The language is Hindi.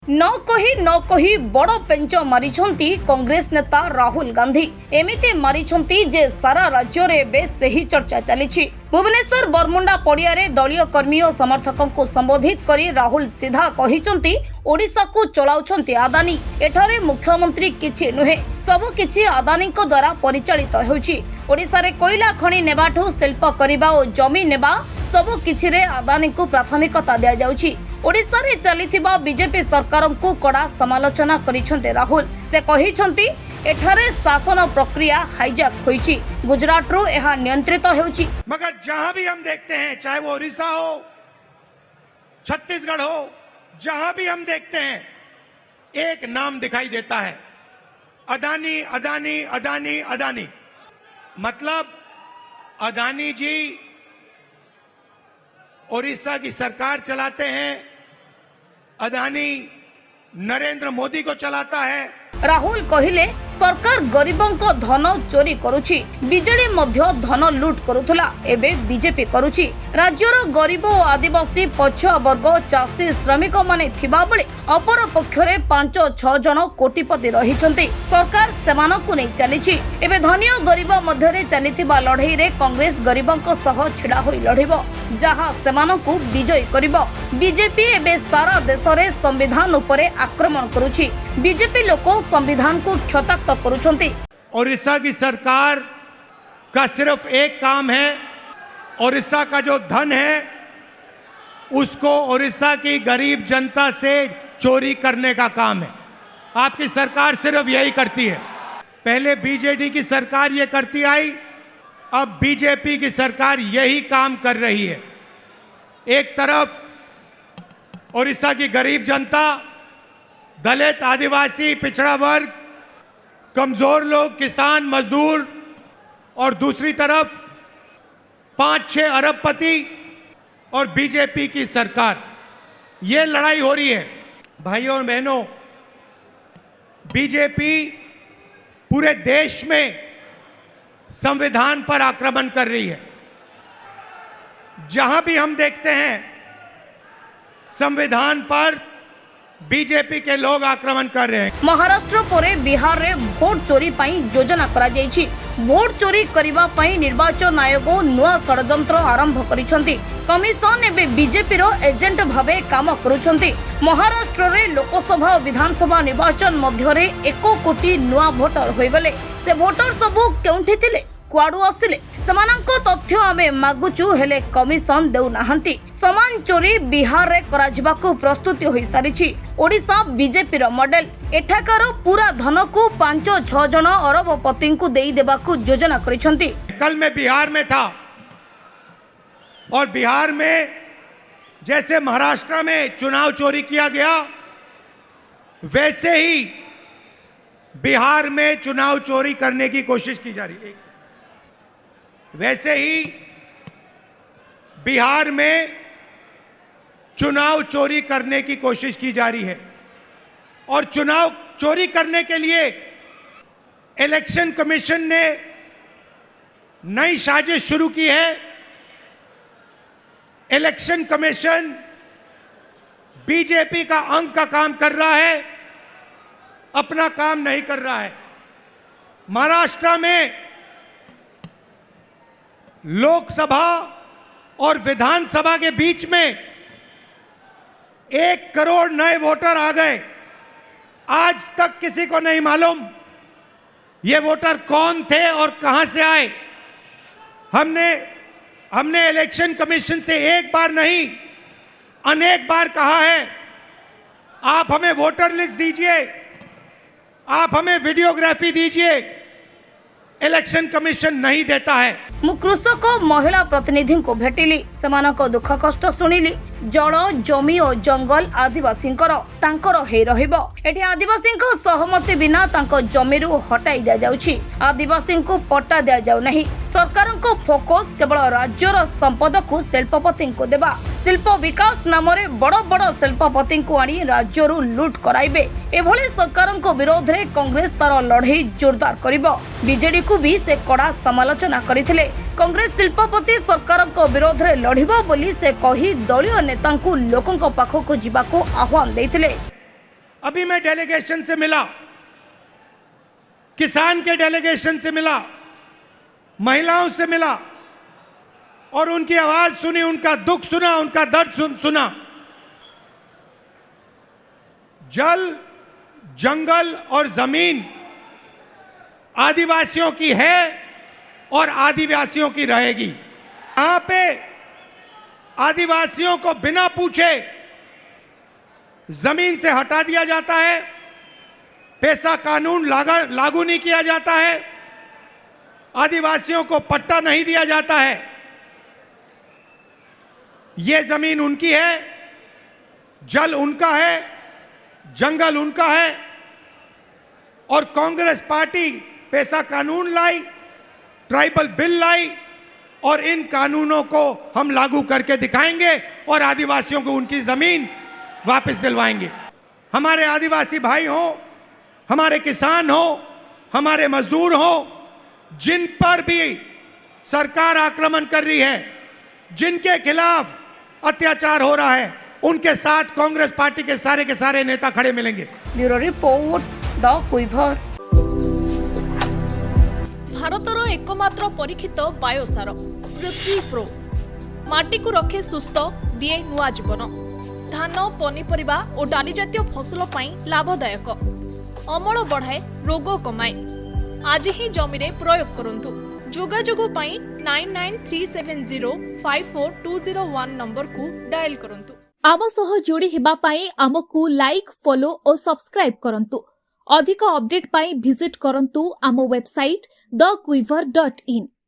न कही बड़ पेंच मारिछंती कांग्रेस नेता राहुल गांधी। एमिति मारिछंती जे सारा राज्य रे बे सही चर्चा चलीछि। भुवनेश्वर बरमुंडा पड़िया रे दलीय कर्मी और समर्थकों को संबोधित करी राहुल सीधा कहिछंती ओडिशा को चलाउछंती अदानी। एठारे मुख्यमंत्री किछि नुहे, सब किछि अदानी को द्वारा परिचालित होउछि। ओडिशा रे कोयला खनि नेबाठू शिल्प करिबा और जमी नेबा सबु किछि रे अदानी को प्राथमिकता दिया जाउछि। ओडिशा रे चलिथिबा बीजेपी सरकार को कड़ा समालोचना करिछंते राहुल। से कहिछंती एठारे शासन प्रक्रिया हाईजैक होइछि, गुजरात रो एहा नियंत्रित होउछि। मगर जहां भी हम देखते हैं, चाहे वो ओडिशा हो, छत्तीसगढ़ हो, जहां भी हम देखते हैं एक नाम दिखाई देता है, अदानी अदानी अदानी अदानी। मतलब अदानी जी ओडिशा की सरकार चलाते हैं, अदानी नरेंद्र मोदी को चलाता है। राहुल कहिले सरकार गरीबों को धन चोरी करुछि, बीजेडी मध्य धन लूट करुथला, एबे बीजेपी करुछि। राज्यर गरीब और आदिवासी पछुआ वर्ग चाषी श्रमिक माने थिबा बेले अपर पक्षरे 5-6 जन कोटिपति रहिछंती। सरकार सेमानकु नै चलीछि। एबे धनी और गरीब मध्यरे चलीथिबा लढई रे कांग्रेस गरीबों सह छिड़ा होई लढिबो, जहां सेमानकु विजयी करिबो। बीजेपी एबे सारा देश रे संविधान उपरे आक्रमण करुछि। बीजेपी लोक संविधान को क्षताक्त करुछंती। ओडिशा की सरकार का सिर्फ एक काम है, ओडिशा का जो धन है उसको ओडिशा की गरीब जनता से चोरी करने का काम है। आपकी सरकार सिर्फ यही करती है। पहले बीजेडी की सरकार ये करती आई, अब बीजेपी की सरकार यही काम कर रही है। एक तरफ ओडिशा की गरीब जनता, दलित, आदिवासी, पिछड़ा वर्ग, कमजोर लोग, किसान, मजदूर, और दूसरी तरफ 5-6 अरबपति और बीजेपी की सरकार, ये लड़ाई हो रही है। भाइयों और बहनों, बीजेपी पूरे देश में संविधान पर आक्रमण कर रही है। जहां भी हम देखते हैं संविधान पर बीजेपी के लोग आक्रमण कर रहे हैं। महाराष्ट्र परे बिहार रे वोट चोरी पई योजना करा जायछि। वोट चोरी करिबा पई निर्वाचन आयोग नुआ षडयंत्र आरंभ करिसंती। कमिशन एबे बीजेपी रो एजेंट भाबे काम करूछंती। महाराष्ट्र रे लोकसभा और विधानसभा निर्वाचन मध्य रे 1 कोटी नुआ भोटर होई गले। से भोटर सबु केउंठी थिले, कुआडू आसिले, समानंको तथ्य आमे मागुचु, हेले कमिशन देउ नाहंती। समान चोरी बिहार रे कराजिबाकू प्रस्तुति होई सारिछि। ओडिशा बीजेपी रो मॉडल। एठाकार पूरा धन को 5-6 जन अरबपति को देई देबाकू योजना करिसंती। कल मैं बिहार में था और बिहार में जैसे महाराष्ट्र में चुनाव चोरी किया गया, वैसे ही बिहार में चुनाव चोरी करने की कोशिश की जा रही है। वैसे ही बिहार में चुनाव चोरी करने की कोशिश की जा रही है और चुनाव चोरी करने के लिए इलेक्शन कमीशन ने नई साजिश शुरू की है। इलेक्शन कमीशन बीजेपी का अंग का काम कर रहा है, अपना काम नहीं कर रहा है। महाराष्ट्र में लोकसभा और विधानसभा के बीच में 1 करोड़ नए वोटर आ गए। आज तक किसी को नहीं मालूम ये वोटर कौन थे और कहां से आए। हमने इलेक्शन कमीशन से एक बार नहीं, अनेक बार कहा है, आप हमें वोटर लिस्ट दीजिए, आप हमें वीडियोग्राफी दीजिए। इलेक्शन कमीशन नहीं देता है। मु कृषक महिला प्रतिनिधि को भेटिली, सेमानक दुख कष्ट सुनिली। जल, जमी और जंगल आदिवासी हे रहिबो। एठी आदिवासी सहमति बिना तांको जमीरु हटाई दिया जाउछि। आदिवासी को पट्टा दिया जाउ नहीं। सरकार को फोकस केवल राज्यर संपद को शिल्पपति को देबा। शिल्प विकास नाम रे बड़ बड़ शिल्पपति को आनी राज्यरु लूट कराइबे। एभली सरकार को विरोध रे कांग्रेस तार लड़ई जोरदार करिबो। बीजेडी को भी से कड़ा समालोचना करथिले। कांग्रेस शिल्पपति सरकार को विरोध रे लढिबो बोली से कही दलीय नेता को लोकों पाखक जीवाको आह्वान देथिले। अभी मैं डेलीगेशन से मिला, किसान के डेलीगेशन से मिला, महिलाओं से मिला और उनकी आवाज सुनी, उनका दुख सुना, उनका दर्द सुना। जल, जंगल और जमीन आदिवासियों की है और आदिवासियों की रहेगी। यहां पे आदिवासियों को बिना पूछे जमीन से हटा दिया जाता है, पेशा कानून लागू नहीं किया जाता है, आदिवासियों को पट्टा नहीं दिया जाता है। ये जमीन उनकी है, जल उनका है, जंगल उनका है और कांग्रेस पार्टी पेशा कानून लाई, ट्राइबल बिल लाई और इन कानूनों को हम लागू करके दिखाएंगे और आदिवासियों को उनकी जमीन वापस दिलवाएंगे। हमारे आदिवासी भाई हो, हमारे किसान हो, हमारे मजदूर हो, जिन पर भी सरकार आक्रमण कर रही है, जिनके खिलाफ अत्याचार हो रहा है, उनके साथ कांग्रेस पार्टी के सारे नेता खड़े मिलेंगे। ब्यूरो रिपोर्ट, द क्विभर। भारतर एकमात्र परीक्षित बायोसार पृथ्वी प्रो माटी को रखे सुस्थ, दिए नुआ जीवन। धान, पनीपरिबा और डाली जातीय फसल पाई लाभदायक, अमल बढ़ाए, रोग कमाए। आज ही जमीरे प्रयोग करंतु। जोगाजोग पाई 9937054201 नंबर को डायल करंतु। आम सह जोड़ी हेबा पाई आमको लाइक, फॉलो और सब्सक्राइब करंतु। अधिक अपडेट पाई विजिट करंतु आम वेबसाइट thequiver.in।